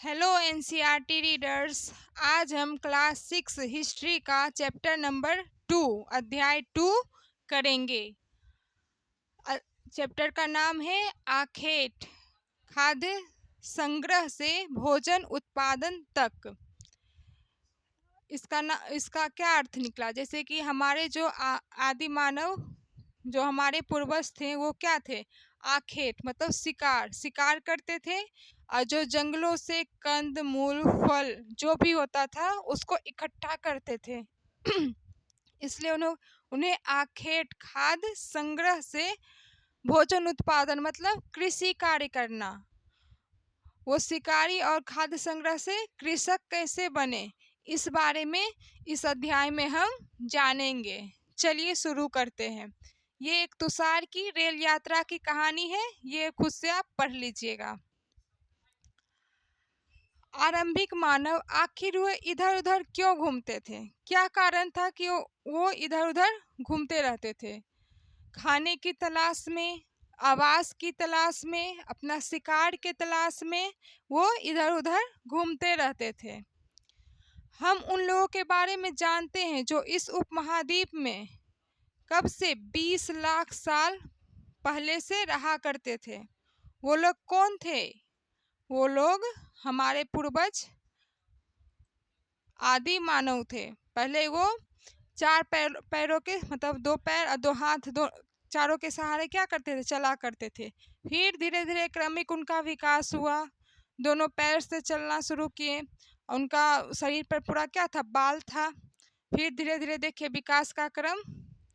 Hello NCERT readers. आज हम class 6 history का चैप्टर नंबर 2 अध्याय 2 करेंगे। चैप्टर का नाम है आखेट, खाद्य संग्रह से भोजन उत्पादन तक। इसका क्या अर्थ निकला, जैसे कि हमारे जो आदि मानव, जो हमारे पूर्वज थे, वो क्या थे? आखेट मतलब शिकार करते थे, और जो जंगलों से कंद मूल फल जो भी होता था उसको इकट्ठा करते थे। इसलिए उन्हें आखेट, खाद्य संग्रह से भोजन उत्पादन मतलब कृषि कार्य करना। वो शिकारी और खाद्य संग्रह से कृषक कैसे बने, इस बारे में इस अध्याय में हम जानेंगे। चलिए शुरू करते हैं। ये एक तुषार की रेल यात्रा की कहानी है, ये खुद से आप पढ़ लीजिएगा। आरंभिक मानव आखिर वो इधर उधर क्यों घूमते थे? क्या कारण था कि वो इधर उधर घूमते रहते थे? खाने की तलाश में, आवास की तलाश में, अपना शिकार के तलाश में वो इधर उधर घूमते रहते थे। हम उन लोगों के बारे में जानते हैं जो इस उपमहाद्वीप में कब से 20 लाख साल पहले से रहा करते थे। वो लोग कौन थे? वो लोग हमारे पूर्वज आदि मानव थे। पहले वो चार पैरों के मतलब 2 पैर और 2 हाथ, दो चारों के सहारे क्या करते थे? चला करते थे। फिर धीरे धीरे क्रमिक उनका विकास हुआ, दोनों पैर से चलना शुरू किए। उनका शरीर पर पूरा क्या था? बाल था। फिर धीरे धीरे देखिए विकास का क्रम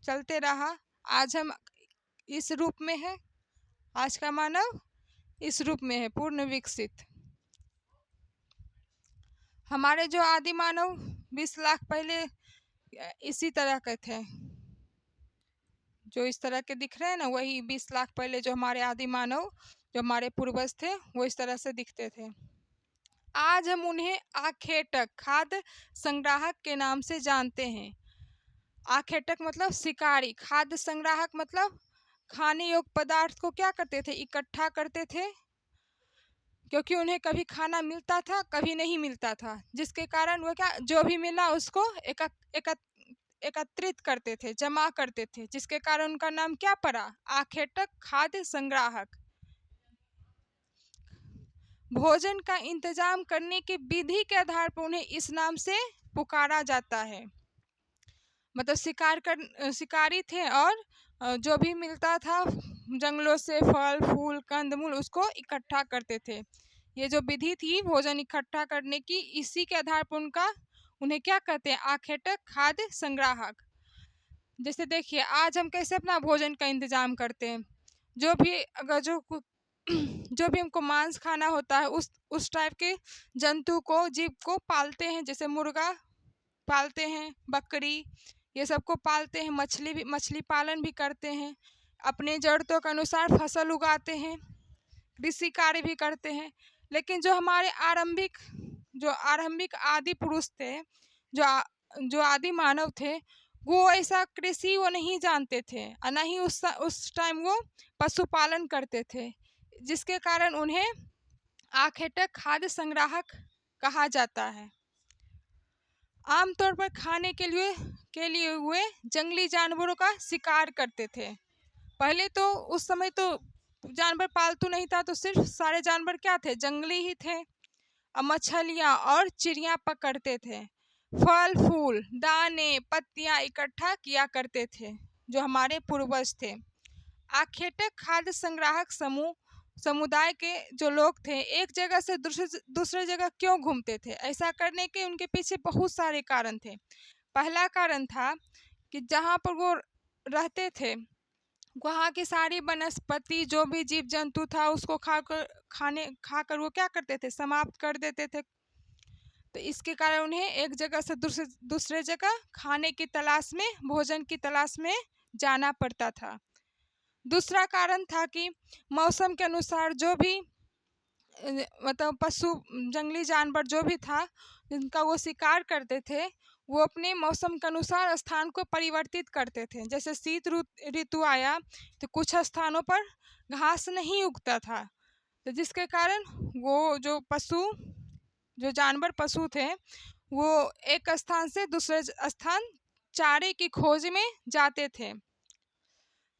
चलते रहा। आज हम इस रूप में है, आज का मानव इस रूप में है, पूर्ण विकसित। हमारे जो आदि मानव 20 लाख पहले इसी तरह के थे, जो इस तरह के दिख रहे हैं ना, वही 20 लाख पहले जो हमारे आदि मानव, जो हमारे पूर्वज थे, वो इस तरह से दिखते थे। आज हम उन्हें आखेटक, खाद्य संग्राहक के नाम से जानते हैं। आखेटक मतलब शिकारी, खाद्य संग्राहक मतलब खाने योग्य पदार्थ को क्या करते थे? इकट्ठा करते थे, क्योंकि उन्हें कभी खाना मिलता था, कभी नहीं मिलता था, जिसके कारण वो क्या, जो भी मिला उसको एकत्रित करते थे, जमा करते थे, जिसके कारण उनका नाम क्या पड़ा? आखेटक, खाद्य संग्राहक। भोजन का इंतजाम करने की विधि के आधार पर उन्हें इस नाम से पुकारा जाता है। मतलब शिकारी थे, और जो भी मिलता था जंगलों से, फल फूल कंदमूल, उसको इकट्ठा करते थे। ये जो विधि थी भोजन इकट्ठा करने की, इसी के आधार पर उन्हें क्या कहते हैं? आखेटक, खाद्य संग्राहक। जैसे देखिए आज हम कैसे अपना भोजन का इंतजाम करते हैं। जो भी अगर जो भी हमको मांस खाना होता है, उस टाइप के जंतु को, जीव को पालते हैं। जैसे मुर्गा पालते हैं, बकरी, ये सबको पालते हैं। मछली पालन भी करते हैं। अपने ज़रूरतों के अनुसार फसल उगाते हैं, कृषि कार्य भी करते हैं। लेकिन जो हमारे आरंभिक आदि पुरुष थे, जो आदि मानव थे, वो ऐसा कृषि वो नहीं जानते थे, और न ही उस टाइम वो पशुपालन करते थे, जिसके कारण उन्हें आखेटक, खाद्य संग्राहक कहा जाता है। आमतौर पर खाने के लिए हुए जंगली जानवरों का शिकार करते थे। पहले तो उस समय तो जानवर पालतू नहीं था, तो सिर्फ सारे जानवर क्या थे? जंगली ही थे। और मछलियाँ और चिड़िया पकड़ते थे। फल फूल, दाने पत्तियाँ इकट्ठा किया करते थे, जो हमारे पूर्वज थे। आखेटक, खाद्य संग्राहक समुदाय के जो लोग थे, एक जगह से दूसरे जगह क्यों घूमते थे? ऐसा करने के उनके पीछे बहुत सारे कारण थे। पहला कारण था कि जहाँ पर वो रहते थे, वहाँ की सारी वनस्पति, जो भी जीव जंतु था, उसको खाकर वो क्या करते थे? समाप्त कर देते थे। तो इसके कारण उन्हें एक जगह से दूसरे जगह खाने की तलाश में, भोजन की तलाश में जाना पड़ता था। दूसरा कारण था कि मौसम के अनुसार जो भी मतलब पशु, जंगली जानवर जो भी था, जिनका वो शिकार करते थे, वो अपने मौसम के अनुसार स्थान को परिवर्तित करते थे। जैसे शीत ऋतु आया तो कुछ स्थानों पर घास नहीं उगता था, तो जिसके कारण वो जो पशु जो जानवर पशु थे वो एक स्थान से दूसरे स्थान चारे की खोज में जाते थे।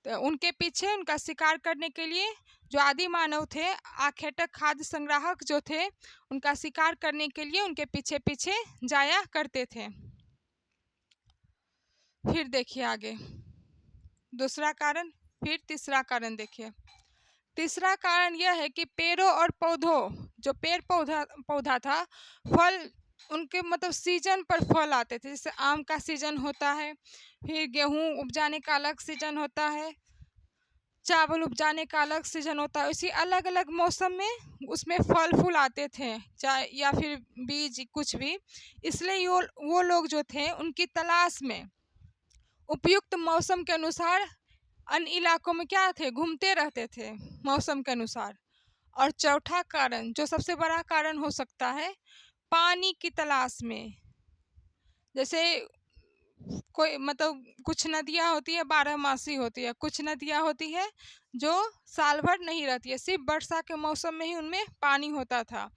तो उनके पीछे उनका शिकार करने के लिए जो आदि मानव थे, आखेटक खाद्य संग्राहक जो थे, उनका शिकार करने के लिए उनके पीछे पीछे जाया करते थे। फिर देखिए आगे दूसरा कारण, फिर तीसरा कारण देखिए। तीसरा कारण यह है कि पेड़ों और पौधों, जो पेड़ पौधा पौधा था, फल उनके मतलब सीजन पर फल आते थे। जैसे आम का सीजन होता है, फिर गेहूं उपजाने का अलग सीजन होता है, चावल उपजाने का अलग सीजन होता है। इसी अलग अलग मौसम में उसमें फल फूल आते थे, चाहे या फिर बीज कुछ भी। इसलिए वो लोग जो थे उनकी तलाश में उपयुक्त मौसम के अनुसार अन्य इलाकों में क्या थे, घूमते रहते थे मौसम के अनुसार। और चौथा कारण जो सबसे बड़ा कारण हो सकता है, पानी की तलाश में। जैसे कोई मतलब कुछ नदियाँ होती है 12 मासी होती है, कुछ नदियाँ होती है जो साल भर नहीं रहती है, सिर्फ वर्षा के मौसम में ही उनमें पानी होता था।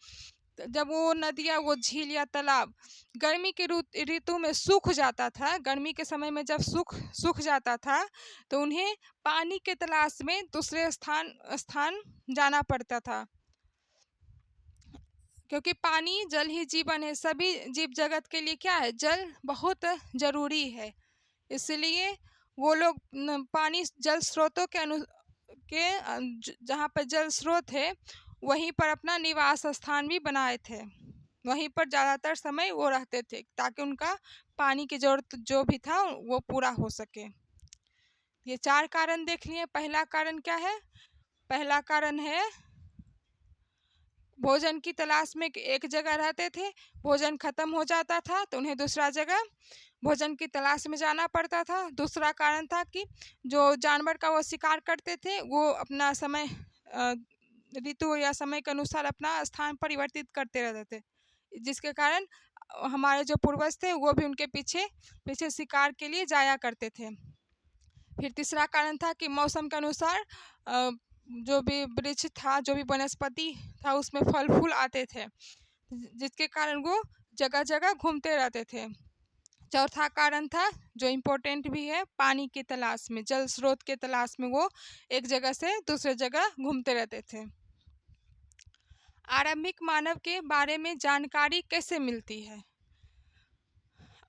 तो जब वो नदियाँ, वो झील या तालाब गर्मी के ऋतु में सूख जाता था, गर्मी के समय में जब सूख जाता था, तो उन्हें पानी के तलाश में दूसरे स्थान स्थान जाना पड़ता था। क्योंकि पानी जल ही जीवन है, सभी जीव जगत के लिए क्या है, जल बहुत जरूरी है। इसलिए वो लोग पानी जल स्रोतों के जहाँ पर जल स्रोत है वहीं पर अपना निवास स्थान भी बनाए थे। वहीं पर ज़्यादातर समय वो रहते थे ताकि उनका पानी की जरूरत जो भी था वो पूरा हो सके। ये 4 कारण देख लिए। पहला कारण क्या है? पहला कारण है भोजन की तलाश में एक जगह रहते थे, भोजन खत्म हो जाता था तो उन्हें दूसरा जगह भोजन की तलाश में जाना पड़ता था। दूसरा कारण था कि जो जानवर का वो शिकार करते थे वो अपना समय ऋतु या समय के अनुसार अपना स्थान परिवर्तित करते रहते थे, जिसके कारण हमारे जो पूर्वज थे वो भी उनके पीछे पीछे शिकार के लिए जाया करते थे। फिर तीसरा कारण था कि मौसम के अनुसार जो भी वृक्ष था, जो भी वनस्पति था उसमें फल फूल आते थे, जिसके कारण वो जगह जगह घूमते रहते थे। चौथा कारण था जो इम्पोर्टेंट भी है, पानी की तलाश में, जल स्रोत के तलाश में वो एक जगह से दूसरे जगह घूमते रहते थे। आरंभिक मानव के बारे में जानकारी कैसे मिलती है?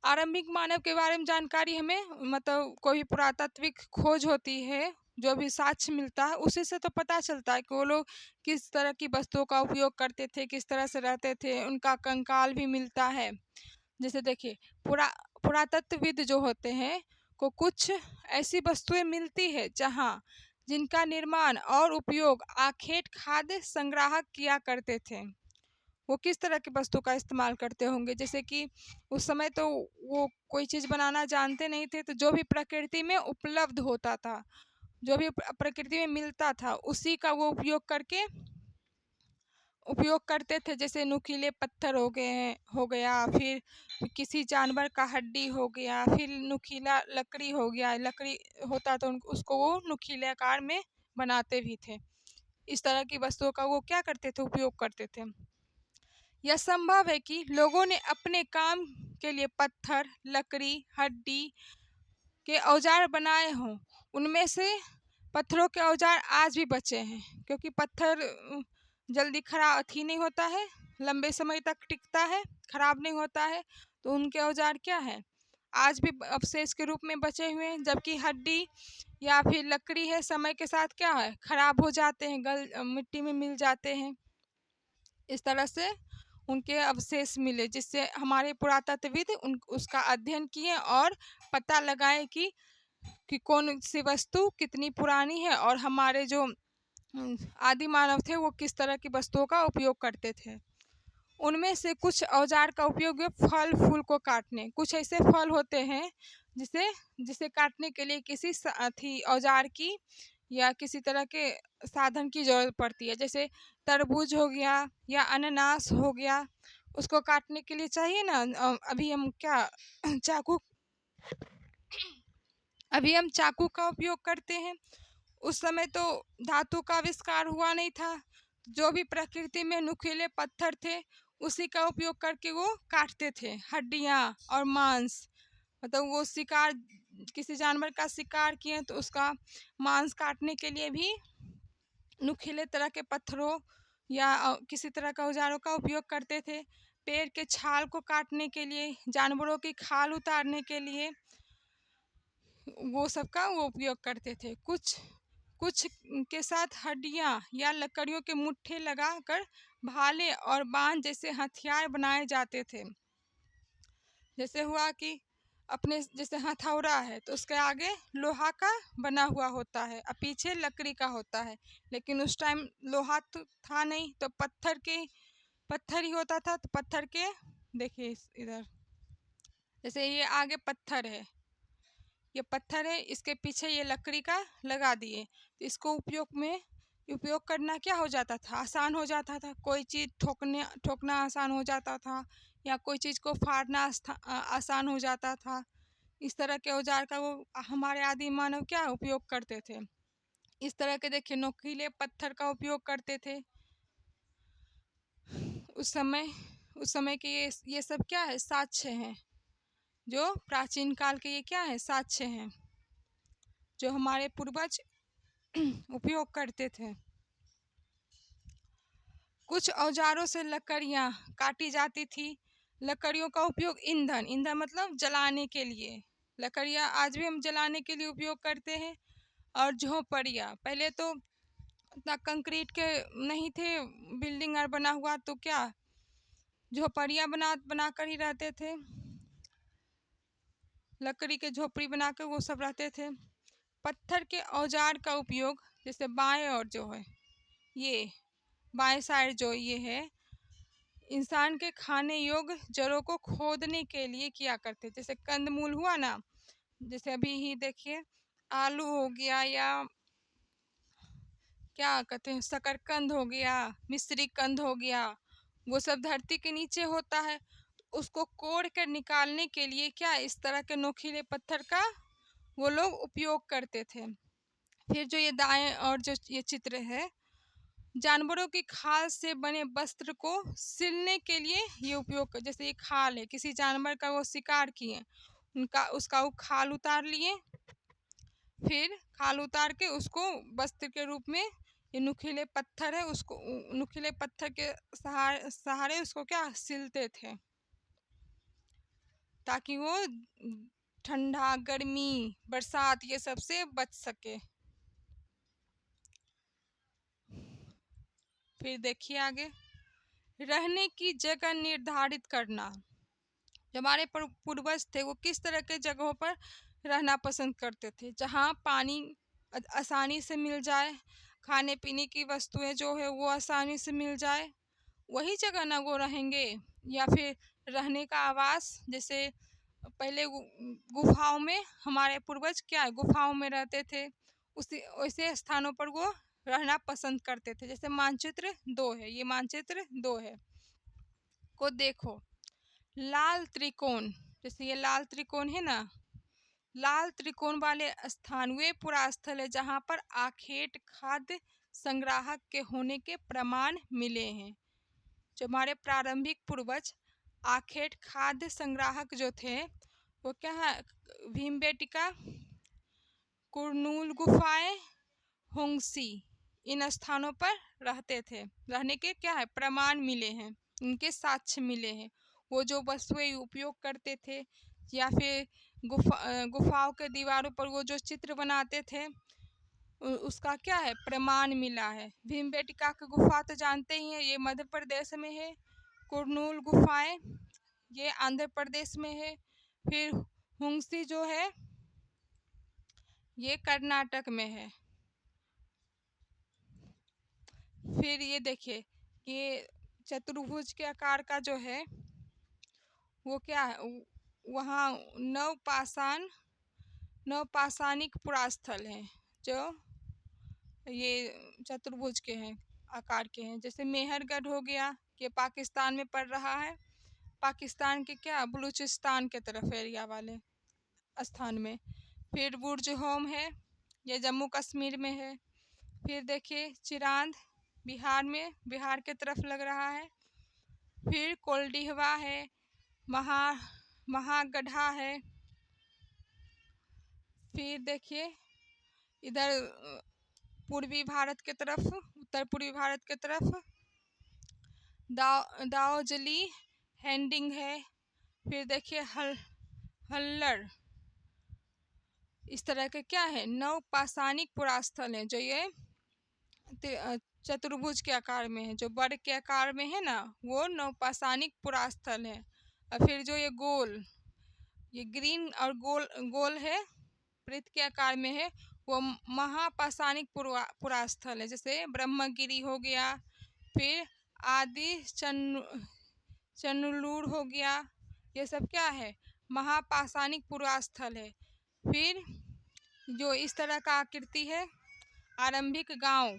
आरंभिक मानव के बारे में जानकारी हमें मतलब कोई पुरातात्विक खोज होती है, जो भी साक्ष्य मिलता है उसी से तो पता चलता है कि वो लोग किस तरह की वस्तुओं का उपयोग करते थे, किस तरह से रहते थे। उनका कंकाल भी मिलता है। जैसे देखिए पुरातत्वविद जो होते हैं को कुछ ऐसी वस्तुएं मिलती है जहाँ जिनका निर्माण और उपयोग आखेट खाद्य संग्राहक किया करते थे। वो किस तरह की वस्तु का इस्तेमाल करते होंगे? जैसे कि उस समय तो वो कोई चीज़ बनाना जानते नहीं थे, तो जो भी प्रकृति में उपलब्ध होता था, जो भी प्रकृति में मिलता था उसी का वो उपयोग करते थे। जैसे नुकीले पत्थर हो गया, फिर किसी जानवर का हड्डी हो गया, फिर नुकीला लकड़ी हो गया, लकड़ी होता तो उसको वो नुकीले आकार में बनाते भी थे। इस तरह की वस्तुओं का वो क्या करते थे, उपयोग करते थे। यह संभव है कि लोगों ने अपने काम के लिए पत्थर, लकड़ी, हड्डी के औजार बनाए हों। उनमें से पत्थरों के औजार आज भी बचे हैं, क्योंकि पत्थर जल्दी खराब नहीं होता है, लंबे समय तक टिकता है, खराब नहीं होता है। तो उनके औजार क्या है, आज भी अवशेष के रूप में बचे हुए हैं। जबकि हड्डी या फिर लकड़ी है, समय के साथ क्या है, खराब हो जाते हैं, मिट्टी में मिल जाते हैं। इस तरह से उनके अवशेष मिले, जिससे हमारे पुरातत्वविद उसका अध्ययन किए और पता लगाए कि कौन सी वस्तु कितनी पुरानी है और हमारे जो आदि मानव थे वो किस तरह की वस्तुओं का उपयोग करते थे। उनमें से कुछ औजार का उपयोग फल फूल को काटने, कुछ ऐसे फल होते हैं जिसे काटने के लिए किसी साथी औजार की या किसी तरह के साधन की जरूरत पड़ती है। जैसे तरबूज हो गया या अनानास हो गया, उसको काटने के लिए चाहिए ना, अभी हम क्या चाकू अभी हम चाकू का उपयोग करते हैं। उस समय तो धातु का आविष्कार हुआ नहीं था। जो भी प्रकृति में नुकीले पत्थर थे उसी का उपयोग करके वो काटते थे, हड्डियाँ और मांस। मतलब वो शिकार, किसी जानवर का शिकार किए तो उसका मांस काटने के लिए भी नुकीले तरह के पत्थरों या किसी तरह का औजारों का उपयोग करते थे। पेड़ के छाल को काटने के लिए, जानवरों की खाल उतारने के लिए वो सब का वो उपयोग करते थे। कुछ कुछ के साथ हड्डियां या लकड़ियों के मुट्ठे लगाकर भाले और बाण जैसे हथियार बनाए जाते थे। जैसे हुआ कि अपने जैसे हथौड़ा है तो उसके आगे लोहा का बना हुआ होता है और पीछे लकड़ी का होता है। लेकिन उस टाइम लोहा तो था नहीं, तो पत्थर ही होता था। तो पत्थर के देखिए इधर, जैसे ये आगे पत्थर है, ये पत्थर है, इसके पीछे ये लकड़ी का लगा दिए, तो इसको उपयोग करना क्या हो जाता था, आसान हो जाता था। कोई चीज़ ठोकना आसान हो जाता था, या कोई चीज़ को फाड़ना आसान हो जाता था। इस तरह के औजार का वो हमारे आदि मानव क्या उपयोग करते थे। इस तरह के देखिए नोकीले पत्थर का उपयोग करते थे उस समय। उस समय के ये सब क्या है, साक्ष्य हैं, जो प्राचीन काल के ये क्या है, साक्ष्य हैं, जो हमारे पूर्वज उपयोग करते थे। कुछ औजारों से लकड़ियाँ काटी जाती थी। लकड़ियों का उपयोग ईंधन, ईंधन मतलब जलाने के लिए, लकड़ियाँ आज भी हम जलाने के लिए उपयोग करते हैं। और झोपड़ियाँ, पहले तो इतना कंक्रीट के नहीं थे, बिल्डिंग और बना हुआ, तो क्या झोपड़ियाँ बना कर ही रहते थे। लकड़ी के झोपड़ी बना कर वो सब रहते थे। पत्थर के औजार का उपयोग जैसे बाएं और जो है ये बाएं साइड जो ये है, इंसान के खाने योग्य जड़ों को खोदने के लिए किया करते। जैसे कंदमूल हुआ ना, जैसे अभी ही देखिए आलू हो गया, या क्या कहते हैं शकरकंद हो गया, मिश्री कंद हो गया, वो सब धरती के नीचे होता है। उसको कोड़ कर निकालने के लिए क्या इस तरह के नोकीले पत्थर का वो लोग उपयोग करते थे। फिर जो ये दाएं और जो ये चित्र है, जानवरों की खाल से बने वस्त्र को सिलने के लिए ये उपयोग जैसे ये खाल है, किसी जानवर का वो शिकार किए, उनका उसका वो खाल उतार लिए, फिर खाल उतार के उसको वस्त्र के रूप में, ये नुकीले पत्थर है, उसको नुकीले पत्थर के सहारे उसको क्या सिलते थे, ताकि वो ठंडा, गर्मी, बरसात ये सब से बच सके। फिर देखिए आगे, रहने की जगह निर्धारित करना। जो हमारे पूर्वज थे वो किस तरह के जगहों पर रहना पसंद करते थे, जहाँ पानी आसानी से मिल जाए, खाने पीने की वस्तुएं जो है वो आसानी से मिल जाए, वही जगह ना वो रहेंगे। या फिर रहने का आवास, जैसे पहले गुफाओं में हमारे पूर्वज क्या है, गुफाओं में रहते थे, उसी वैसे स्थानों पर वो रहना पसंद करते थे। जैसे मानचित्र 2 है, ये मानचित्र 2 है, को देखो। लाल त्रिकोण, जैसे ये लाल त्रिकोण है ना, लाल त्रिकोण वाले स्थान वे पुरास्थल है जहाँ पर आखेट खाद्य संग्राहक के होने के प्रमाण मिले हैं। जो हमारे प्रारंभिक पूर्वज आखेट खाद्य संग्राहक जो थे, वो क्या है, भीमबेटका, कुरनूल गुफाएं, होंगसी, इन स्थानों पर रहते थे। रहने के क्या है, प्रमाण मिले हैं, इनके साक्ष्य मिले हैं। वो जो वस्तुएं उपयोग करते थे, या फिर गुफाओं के दीवारों पर वो जो चित्र बनाते थे, उसका क्या है, प्रमाण मिला है। भीमबेटका की गुफा तो जानते ही हैं, ये मध्य प्रदेश में है। कुरनूल गुफाएं ये आंध्र प्रदेश में है। फिर हुंगसी जो है ये कर्नाटक में है। फिर ये देखिए, ये चतुर्भुज के आकार का जो है वो क्या है, वहाँ नवपाषाणिक पुरास्थल हैं, जो ये चतुर्भुज के हैं, आकार के हैं। जैसे मेहरगढ़ हो गया, ये पाकिस्तान में पड़ रहा है, पाकिस्तान के क्या बलूचिस्तान के तरफ एरिया वाले स्थान में। फिर बुर्ज होम है, ये जम्मू कश्मीर में है। फिर देखिए चिरांद बिहार में, बिहार के तरफ लग रहा है। फिर कोल्डिहवा है, महा महागढ़ा है। फिर देखिए इधर पूर्वी भारत के तरफ, उत्तर पूर्वी भारत के तरफ दाओजली हैंडिंग है। फिर देखिए हल्लर। इस तरह के क्या है, नौ पाषाणिक पुरास्थल हैं जो ये चतुर्भुज के आकार में है, जो वर्ग के आकार में है ना, वो नौ पाषाणिक पुरास्थल है। और फिर जो ये गोल, ये ग्रीन और गोल गोल है, वृत्त के आकार में है, वो महापाषाणिक पुरास्थल है, जैसे ब्रह्मगिरी हो गया, फिर आदि चन्नूर हो गया। ये सब क्या है, महापाषाणिक पुरास्थल है। फिर जो इस तरह का आकृति है, आरंभिक गांव,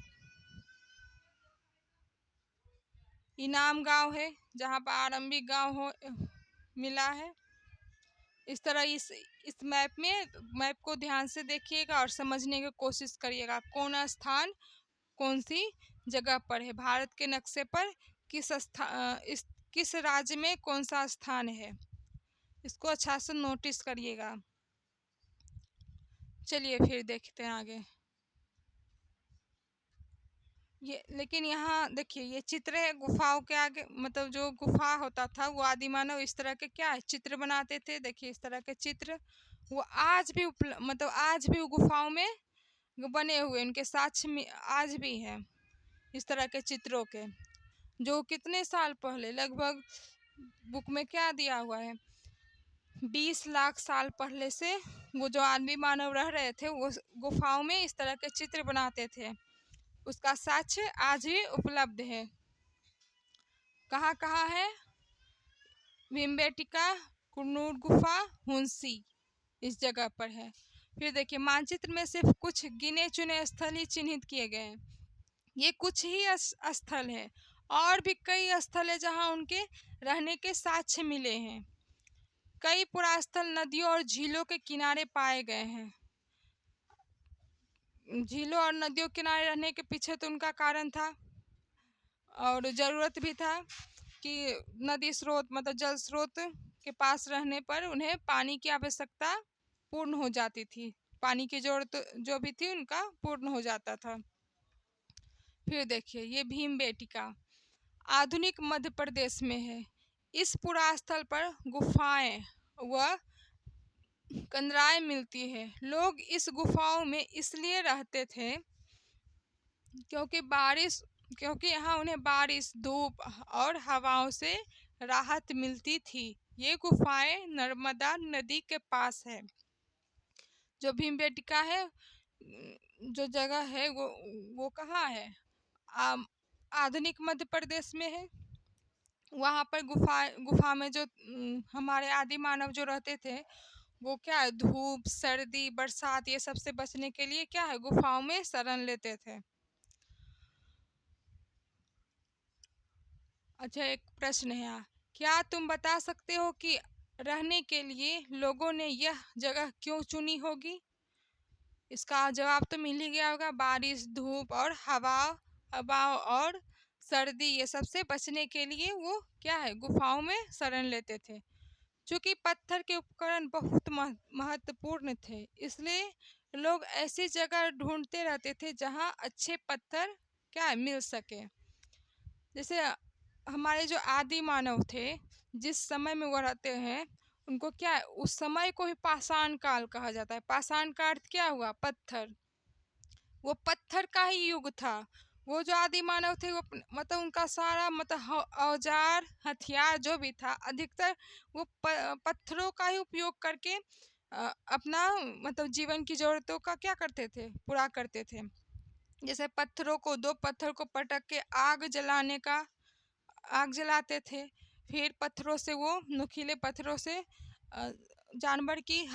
इनाम गांव है, जहाँ पर आरंभिक गांव हो मिला है। इस तरह इस मैप को ध्यान से देखिएगा और समझने की कोशिश करिएगा कौन स्थान कौन सी जगह पर है, भारत के नक्शे पर किस राज्य में कौन सा स्थान है, इसको अच्छा से नोटिस करिएगा। चलिए फिर देखते हैं आगे। ये लेकिन यहाँ देखिए ये चित्र है गुफाओं के आगे, मतलब जो गुफा होता था वो आदि मानव इस तरह के क्या है चित्र बनाते थे। देखिए इस तरह के चित्र वो आज भी मतलब आज भी वो गुफाओं में बने हुए, उनके साक्ष्य में आज भी है इस तरह के चित्रों के, जो कितने साल पहले, लगभग बुक में क्या दिया हुआ है, 20 लाख साल पहले से वो जो आदि मानव रह रहे थे वो गुफाओं में इस तरह के चित्र बनाते थे, उसका साक्ष्य आज भी उपलब्ध है। कहाँ कहाँ है, भीमबेटका, कुन्नूर गुफा, हुंसी, इस जगह पर है। फिर देखिए मानचित्र में सिर्फ कुछ गिने चुने स्थल ही चिन्हित किए गए हैं, ये कुछ ही स्थल है, और भी कई स्थल है जहाँ उनके रहने के साक्ष्य मिले हैं। कई पुरास्थल नदियों और झीलों के किनारे पाए गए हैं। झीलों और नदियों के किनारे रहने के पीछे तो उनका कारण था और ज़रूरत भी था कि नदी स्रोत मतलब जल स्रोत के पास रहने पर उन्हें पानी की आवश्यकता पूर्ण हो जाती थी, पानी की जरूरत जो भी थी उनका पूर्ण हो जाता था। फिर देखिए ये भीमबेटका आधुनिक मध्य प्रदेश में है। इस पुरास्थल पर गुफाएं व कंदराएं मिलती है। लोग इस गुफाओं में इसलिए रहते थे क्योंकि यहाँ उन्हें बारिश, धूप और हवाओं से राहत मिलती थी। ये गुफाएं नर्मदा नदी के पास है। जो भीमबेटका है, जो जगह है वो कहाँ है, आधुनिक मध्य प्रदेश में है। वहाँ पर गुफा में जो हमारे आदि मानव जो रहते थे वो क्या है, धूप, सर्दी, बरसात ये सब से बचने के लिए क्या है, गुफाओं में शरण लेते थे। अच्छा एक प्रश्न है यहाँ, क्या तुम बता सकते हो कि रहने के लिए लोगों ने यह जगह क्यों चुनी होगी? इसका जवाब तो मिल ही गया होगा, बारिश, धूप और हवा और सर्दी ये सब से बचने के लिए वो क्या है, गुफाओं में शरण लेते थे। चूँकि पत्थर के उपकरण बहुत महत्वपूर्ण थे, इसलिए लोग ऐसी जगह ढूंढते रहते थे जहाँ अच्छे पत्थर क्या है, मिल सके। जैसे हमारे जो आदि मानव थे जिस समय में वो रहते हैं उनको क्या है, उस समय को ही पाषाण काल कहा जाता है। पाषाण का अर्थ क्या हुआ, पत्थर, वो पत्थर का ही युग था। वो जो आदि मानव थे वो मतलब उनका सारा मतलब औजार हथियार जो भी था अधिकतर वो पत्थरों का ही उपयोग करके अपना मतलब जीवन की जरूरतों का क्या करते थे, पूरा करते थे। जैसे पत्थरों को, दो पत्थर को पटक के आग जलाते थे। फिर पत्थरों से वो नुकीले पत्थरों से जानवर की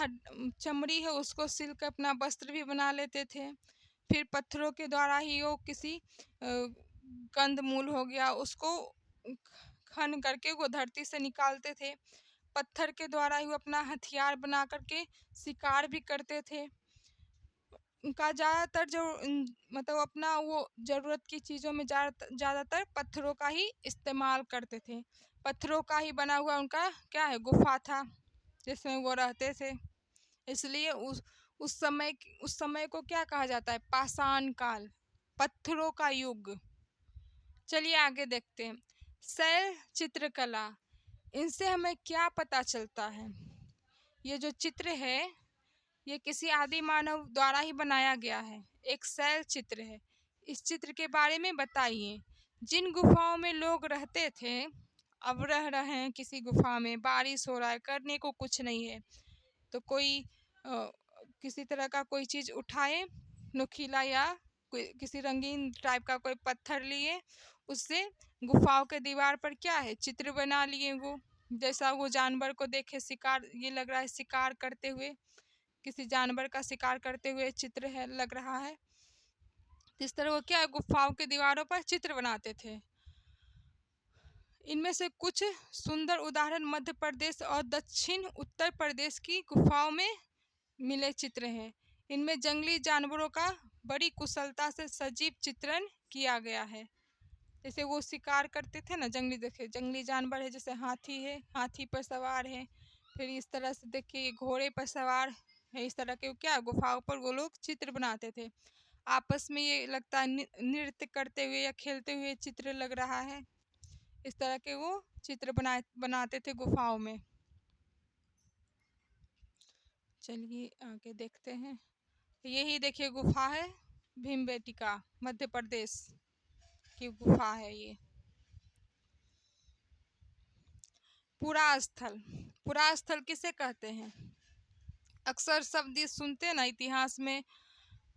चमड़ी है उसको सिल कर अपना वस्त्र भी बना लेते थे। फिर पत्थरों के द्वारा ही वो किसी कंदमूल हो गया उसको खन करके वो धरती से निकालते थे। पत्थर के द्वारा ही वो अपना हथियार बना करके शिकार भी करते थे। उनका ज़्यादातर जो मतलब अपना वो ज़रूरत की चीज़ों में ज़्यादातर पत्थरों का ही इस्तेमाल करते थे। पत्थरों का ही बना हुआ उनका क्या है, गुफा था जिसमें वो रहते थे। इसलिए उस समय को क्या कहा जाता है, पाषाण काल, पत्थरों का युग। चलिए आगे देखते हैं। शैल चित्रकला, इनसे हमें क्या पता चलता है? ये जो चित्र है ये किसी आदि मानव द्वारा ही बनाया गया है, एक शैल चित्र है। इस चित्र के बारे में बताइए। जिन गुफाओं में लोग रहते थे, अब रह रहे हैं किसी गुफा में, बारिश हो रहा है, करने को कुछ नहीं है, तो कोई किसी तरह का कोई चीज उठाए, नुकीला या कोई किसी रंगीन टाइप का कोई पत्थर लिए, उससे गुफाओं के दीवार पर क्या है, चित्र बना लिए। वो जैसा वो जानवर को देखे, शिकार, ये लग रहा है शिकार करते हुए, किसी जानवर का शिकार करते हुए चित्र है, लग रहा है। इस तरह वो क्या है, गुफाओं के दीवारों पर चित्र बनाते थे। इनमें से कुछ सुंदर उदाहरण मध्य प्रदेश और दक्षिण उत्तर प्रदेश की गुफाओं में मिले चित्र हैं। इनमें जंगली जानवरों का बड़ी कुशलता से सजीव चित्रण किया गया है। जैसे वो शिकार करते थे ना, जंगली, देखे जंगली जानवर है, जैसे हाथी है, हाथी पर सवार है, फिर इस तरह से देखिए घोड़े पर सवार है। इस तरह के क्या गुफाओं पर वो लोग चित्र बनाते थे। आपस में ये लगता है नृत्य करते हुए या खेलते हुए चित्र लग रहा है। इस तरह के वो चित्र बनाते थे गुफाओं में। चलिए आगे देखते हैं। यही देखिए गुफा है, भीमबेटका, मध्य प्रदेश की गुफा है ये। पुरास्थल, पुरास्थल किसे कहते हैं? अक्सर शब्द ये सुनते हैं ना इतिहास में,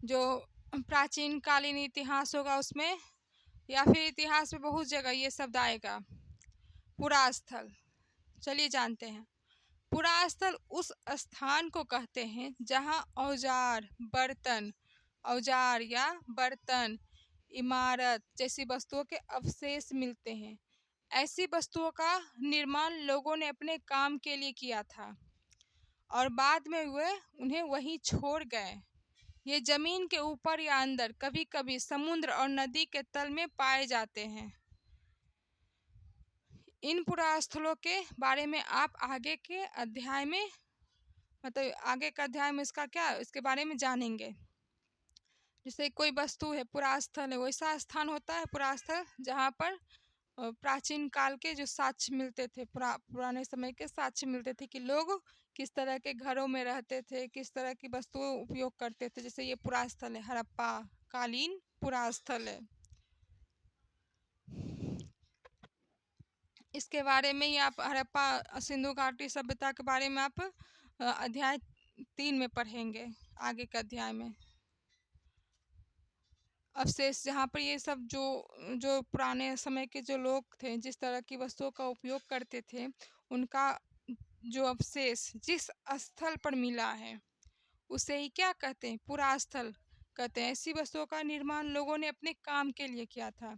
जो प्राचीन कालीन इतिहास होगा उसमें, या फिर इतिहास में बहुत जगह ये शब्द आएगा, पुरास्थल। चलिए जानते हैं। पुरास्थल उस स्थान को कहते हैं जहाँ औजार या बर्तन, इमारत जैसी वस्तुओं के अवशेष मिलते हैं। ऐसी वस्तुओं का निर्माण लोगों ने अपने काम के लिए किया था और बाद में वे उन्हें वहीं छोड़ गए। ये जमीन के ऊपर या अंदर, कभी कभी समुद्र और नदी के तल में पाए जाते हैं। इन पुरास्थलों के बारे में आप आगे के अध्याय में, मतलब आगे का अध्याय में इसका क्या, इसके बारे में जानेंगे। जैसे कोई वस्तु है, पुरास्थल है, वैसा स्थान होता है पुरास्थल जहाँ पर प्राचीन काल के जो साक्ष्य मिलते थे, पुराने समय के साक्ष्य मिलते थे कि लोग किस तरह के घरों में रहते थे, किस तरह की वस्तुओं उपयोग करते थे। जैसे ये पुरास्थल है, हड़प्पा कालीन पुरास्थल है। इसके बारे में ही आप हड़प्पा सिंधु घाटी सभ्यता के बारे में आप अध्याय 3 में पढ़ेंगे, आगे के अध्याय में। अवशेष, जहाँ पर ये सब जो जो पुराने समय के जो लोग थे, जिस तरह की वस्तुओं का उपयोग करते थे, उनका जो अवशेष जिस स्थल पर मिला है उसे ही क्या कहते हैं, पुरास्थल कहते हैं। ऐसी वस्तुओं का निर्माण लोगों ने अपने काम के लिए किया था,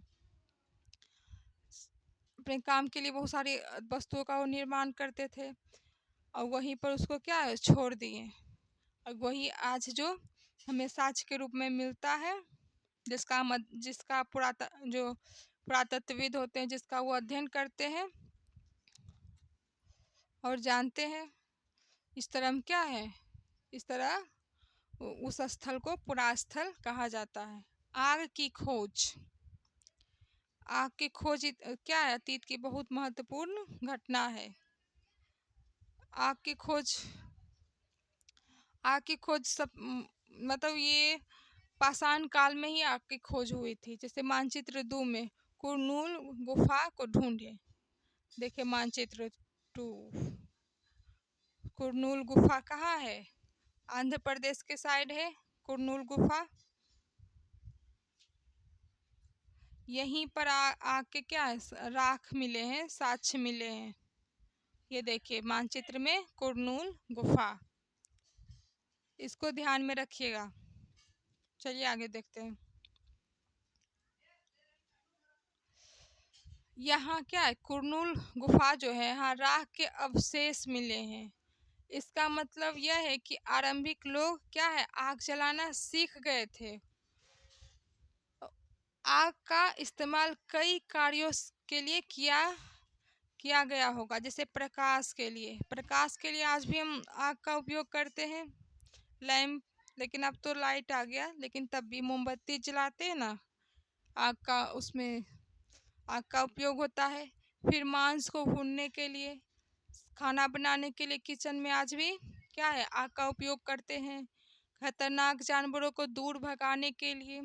अपने काम के लिए बहुत सारी वस्तुओं का वो निर्माण करते थे और वहीं पर उसको क्या है, छोड़ दिए। और वही आज जो हमें साक्ष्य के रूप में मिलता है, जिसका जो पुरातत्वविद होते हैं, जिसका वो अध्ययन करते हैं और जानते हैं। इस तरह हम क्या है, इस तरह उस स्थल को पुरास्थल कहा जाता है। आग की खोज, आग की खोज क्या है, अतीत की बहुत महत्वपूर्ण घटना है। आग की खोज, सब मतलब ये पाषाण काल में ही आग की खोज हुई थी। जैसे मानचित्र 2 में कुरनूल गुफा को ढूंढे, देखिए मानचित्र 2, कुरनूल गुफा कहाँ है, आंध्र प्रदेश के साइड है कुरनूल गुफा। यहीं पर आग के क्या है, राख मिले हैं, साक्ष्य मिले हैं। ये देखिए मानचित्र में कुरनूल गुफा, इसको ध्यान में रखिएगा। चलिए आगे देखते हैं। यहाँ क्या है, कुरनूल गुफा जो है, यहाँ राख के अवशेष मिले हैं। इसका मतलब यह है कि आरंभिक लोग क्या है, आग जलाना सीख गए थे। आग का इस्तेमाल कई कार्यों के लिए किया गया होगा। जैसे प्रकाश के लिए आज भी हम आग का उपयोग करते हैं, लैंप। लेकिन अब तो लाइट आ गया, लेकिन तब भी मोमबत्ती जलाते हैं ना, आग का, उसमें आग का उपयोग होता है। फिर मांस को भूनने के लिए, खाना बनाने के लिए किचन में आज भी क्या है, आग का उपयोग करते हैं। खतरनाक जानवरों को दूर भगाने के लिए,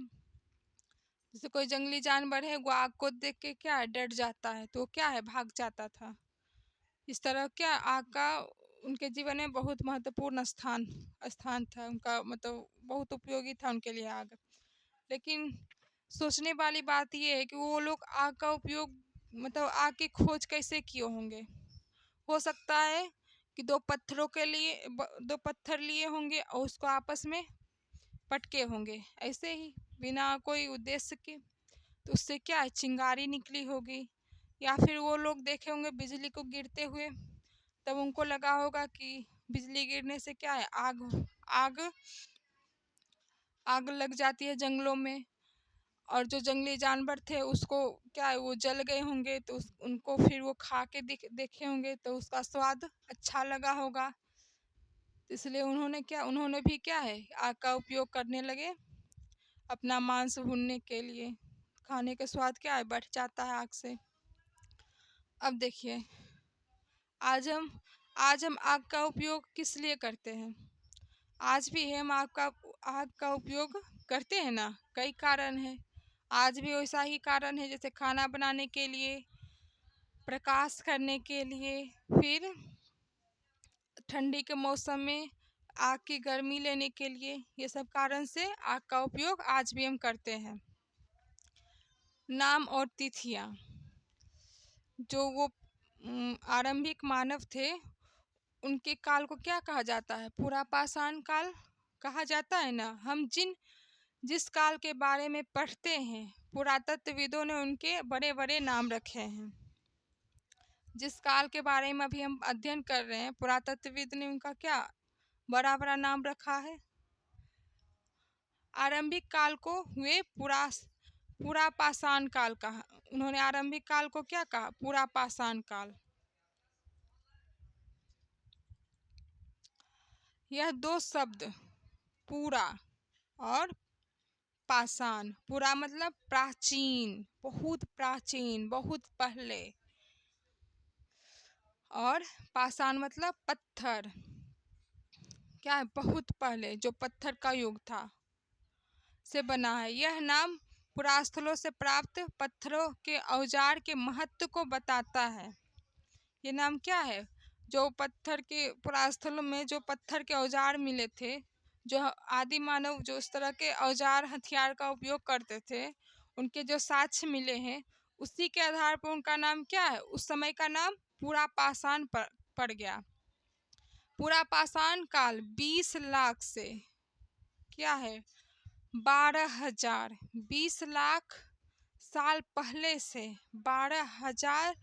जैसे कोई जंगली जानवर है, वो आग को देख के क्या है, डर जाता है, तो क्या है, भाग जाता था। इस तरह क्या आग का उनके जीवन में बहुत महत्वपूर्ण स्थान स्थान था उनका, मतलब बहुत उपयोगी था उनके लिए आग। लेकिन सोचने वाली बात ये है कि वो लोग आग का उपयोग, मतलब आग की खोज कैसे किए होंगे। हो सकता है कि दो पत्थर लिए होंगे और उसको आपस में पटके होंगे, ऐसे ही बिना कोई उद्देश्य के, तो उससे क्या है, चिंगारी निकली होगी। या फिर वो लोग देखे होंगे बिजली को गिरते हुए, तब उनको लगा होगा कि बिजली गिरने से क्या है, आग आग लग जाती है जंगलों में। और जो जंगली जानवर थे उसको क्या है, वो जल गए होंगे, तो उनको फिर वो खा के देखे होंगे, तो उसका स्वाद अच्छा लगा होगा। इसलिए उन्होंने भी क्या है, आग का उपयोग करने लगे अपना मांस भूनने के लिए। खाने का स्वाद क्या है, बढ़ जाता है आग से। अब देखिए, आज हम आज हम आग का उपयोग किस लिए करते हैं। आज भी हम आग का उपयोग करते हैं ना, कई कारण है। आज भी वैसा ही कारण है, जैसे खाना बनाने के लिए, प्रकाश करने के लिए, फिर ठंडी के मौसम में आग की गर्मी लेने के लिए। ये सब कारण से आग का उपयोग आज भी हम करते हैं। नाम और तिथियां, जो वो आरंभिक मानव थे, उनके काल को क्या कहा जाता है, पूरा पाषाण काल कहा जाता है ना। हम जिस काल के बारे में पढ़ते हैं, पुरातत्वविदों ने उनके बड़े बड़े नाम रखे हैं। जिस काल के बारे में अभी हम अध्ययन कर रहे हैं, पुरातत्वविद ने उनका क्या बड़ा बड़ा नाम रखा है। आरंभिक काल को वे पूरा पाषाण काल कहा। उन्होंने आरंभिक काल को क्या कहा, पूरा पाषाण काल। यह दो शब्द, पूरा और पाषाण, पूरा मतलब प्राचीन, बहुत पहले, और पाषाण मतलब पत्थर, क्या है, बहुत पहले, जो पत्थर का युग था, से बना है। यह नाम पुरास्थलों से प्राप्त पत्थरों के औजार के महत्व को बताता है। ये नाम क्या है, जो पत्थर के पुरास्थलों में जो पत्थर के औजार मिले थे, जो आदि मानव जो इस तरह के औजार हथियार का उपयोग करते थे, उनके जो साक्ष्य मिले हैं, उसी के आधार पर उनका नाम क्या है, उस समय का नाम पूरा पाषाण पड़ गया। पूरा पाषाण काल 20 लाख से क्या है, 12,000, 20 लाख साल पहले से 12,000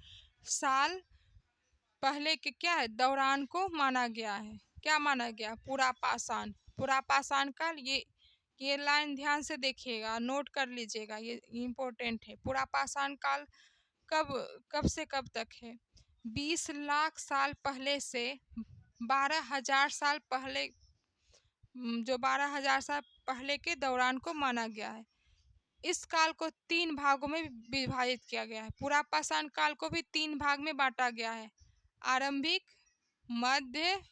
साल पहले के क्या है, दौरान को माना गया है। क्या माना गया, पूरा पाषाण काल। ये लाइन ध्यान से देखिएगा, नोट कर लीजिएगा, ये इम्पोर्टेंट है। पूरा पाषाण काल कब कब से कब तक है, 20 लाख साल पहले से 12,000 साल पहले, जो 12,000 साल पहले के दौरान को माना गया है। इस काल को 3 भागों में विभाजित किया गया है। पूरा पाषाण काल को भी 3 भाग में बांटा गया है, आरंभिक, मध्य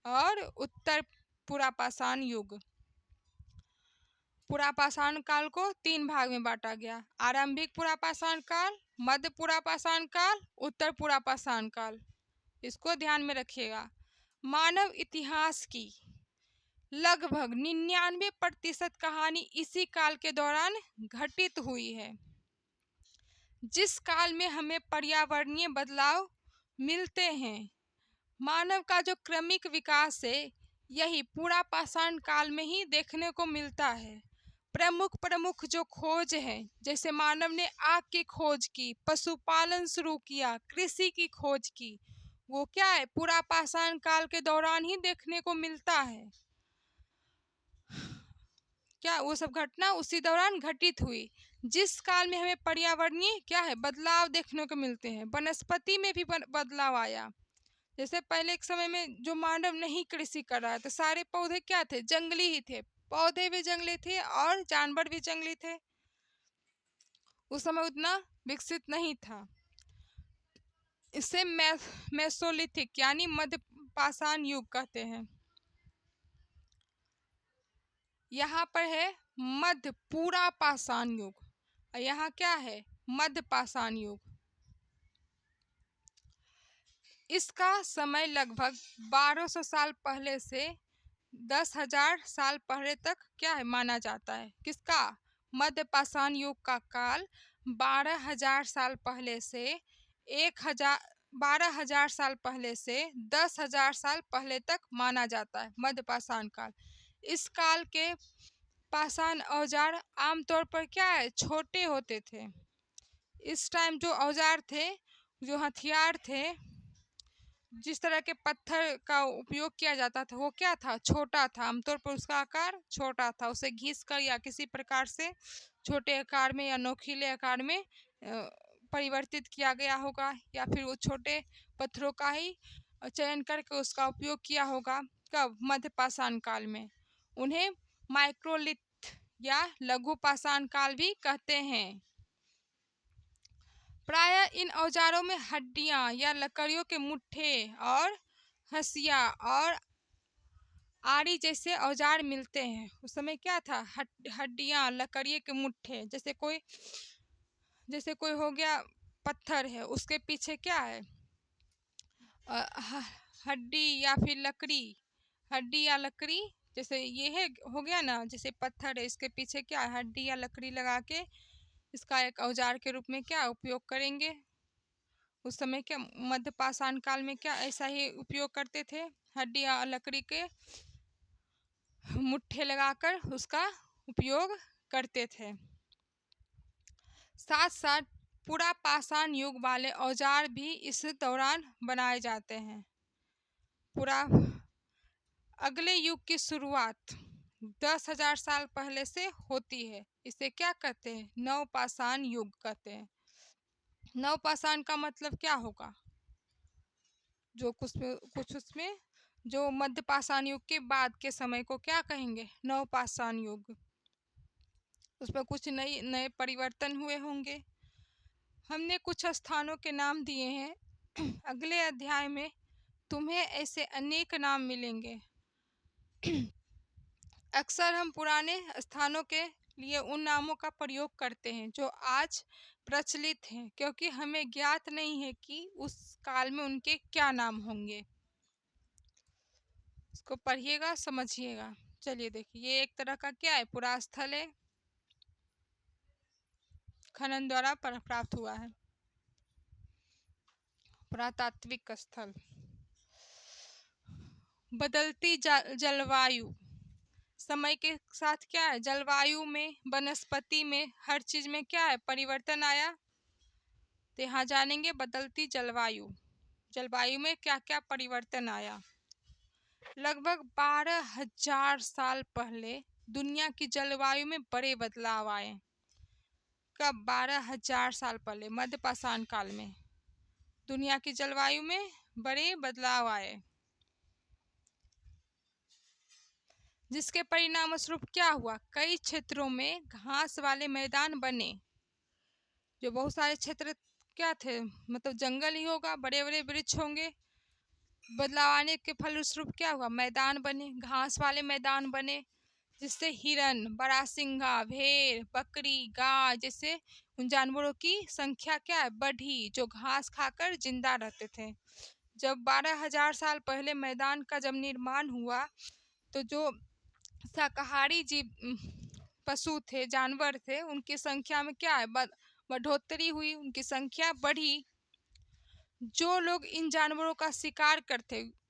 और उत्तर पूरा पाषाण युग। पूरा पाषाण काल को 3 भाग में बांटा गया, आरंभिक पूरा पाषाण काल, मध्य पूरा पाषाण काल, उत्तर पूरा पाषाण काल। इसको ध्यान में रखिएगा। मानव इतिहास की लगभग 99% कहानी इसी काल के दौरान घटित हुई है। जिस काल में हमें पर्यावरणीय बदलाव मिलते हैं, मानव का जो क्रमिक विकास है, यही पूरा पाषाण काल में ही देखने को मिलता है। प्रमुख जो खोज है, जैसे मानव ने आग की खोज की, पशुपालन शुरू किया, कृषि की खोज की, वो क्या है, पूरा पाषाण काल के दौरान ही देखने को मिलता है। क्या वो सब घटना उसी दौरान घटित हुई। जिस काल में हमें पर्यावरणीय क्या है बदलाव देखने को मिलते हैं, वनस्पति में भी बदलाव आया। जैसे पहले एक समय में जो मानव नहीं कृषि कर रहा था, सारे पौधे क्या थे, जंगली ही थे, पौधे भी जंगली थे और जानवर भी जंगली थे। उस समय उतना विकसित नहीं था। इसे मेसोलिथिक यानी मध्य पाषाण युग कहते हैं। यहाँ पर है मध्य पूरा पाषाण युग और यहाँ क्या है मध्य पाषाण युग। इसका समय लगभग 1200 साल पहले से 10,000 साल पहले तक क्या है माना जाता है। किसका? मध्य पाषाण युग का काल 12,000 साल पहले से 12,000 साल पहले से 10,000 साल पहले तक माना जाता है मध्य पाषाण काल। इस काल के पाषाण औजार आमतौर पर क्या है छोटे होते थे। इस टाइम जो औजार थे, जो हथियार थे, जिस तरह के पत्थर का उपयोग किया जाता था वो क्या था, छोटा था। आमतौर पर उसका आकार छोटा था। उसे घिस कर या किसी प्रकार से छोटे आकार में या नोकीले आकार में परिवर्तित किया गया होगा, या फिर वो छोटे पत्थरों का ही चयन करके उसका उपयोग किया होगा। कब? मध्य पाषाण काल में। उन्हें माइक्रोलिथ या लघु पाषाण काल भी कहते हैं। प्रायः इन औजारों में हड्डियां या लकड़ियों के मुट्ठे और हंसिया और आरी जैसे औजार मिलते हैं। उस समय क्या था, हड्डियां, लकड़ियों के मुट्ठे, जैसे कोई हो गया पत्थर है, उसके पीछे क्या है हड्डी या फिर लकड़ी, हड्डी या लकड़ी। जैसे ये है हो गया ना, जैसे पत्थर है, इसके पीछे क्या है हड्डी या लकड़ी लगा के इसका एक औजार के रूप में क्या उपयोग करेंगे। उस समय क्या मध्य पाषाण काल में क्या ऐसा ही उपयोग करते थे, हड्डी या लकड़ी के मुट्ठे लगाकर उसका उपयोग करते थे। साथ साथ पूरा पाषाण युग वाले औजार भी इस दौरान बनाए जाते हैं। पूरा अगले युग की शुरुआत 10,000 साल पहले से होती है। इसे क्या कहते हैं, नवपाषाण युग कहते हैं। नवपाषाण का मतलब क्या होगा, जो कुछ उसमें जो मध्य पाषाण युग के बाद के समय को क्या कहेंगे, नवपाषाण युग। उसमें कुछ नए परिवर्तन हुए होंगे। हमने कुछ स्थानों के नाम दिए हैं। अगले अध्याय में तुम्हें ऐसे अनेक नाम मिलेंगे। अक्सर हम पुराने स्थानों के लिए उन नामों का प्रयोग करते हैं जो आज प्रचलित हैं, क्योंकि हमें ज्ञात नहीं है कि उस काल में उनके क्या नाम होंगे। इसको पढ़िएगा, समझिएगा। चलिए देखिए, ये एक तरह का क्या है, पुरास्थल है, खनन द्वारा प्राप्त हुआ है, पुरातात्विक स्थल। बदलती जलवायु, समय के साथ क्या है जलवायु में, वनस्पति में, हर चीज में क्या है परिवर्तन आया। तो यहाँ जानेंगे बदलती जलवायु, जलवायु में क्या क्या परिवर्तन आया। लगभग 12,000 साल पहले दुनिया की जलवायु में बड़े बदलाव आए। कब? 12,000 साल पहले, मध्य पाषाण काल में दुनिया की जलवायु में बड़े बदलाव आए, जिसके परिणाम स्वरूप क्या हुआ, कई क्षेत्रों में घास वाले मैदान बने। जो बहुत सारे क्षेत्र क्या थे, मतलब जंगल ही होगा, बड़े बड़े वृक्ष होंगे। बदलाव आने के फलस्वरूप क्या हुआ, मैदान बने, घास वाले मैदान बने, जिससे हिरन, बारहसिंगा, भेड़, बकरी, गाय जैसे उन जानवरों की संख्या क्या है बढ़ी, जो घास खाकर जिंदा रहते थे। जब 12,000 साल पहले मैदान का जब निर्माण हुआ, तो जो शाकाहारी जीव पशु थे, जानवर थे, उनकी संख्या में क्या है बढ़ोतरी हुई, उनकी संख्या बढ़ी। जो लोग इन जानवरों का शिकार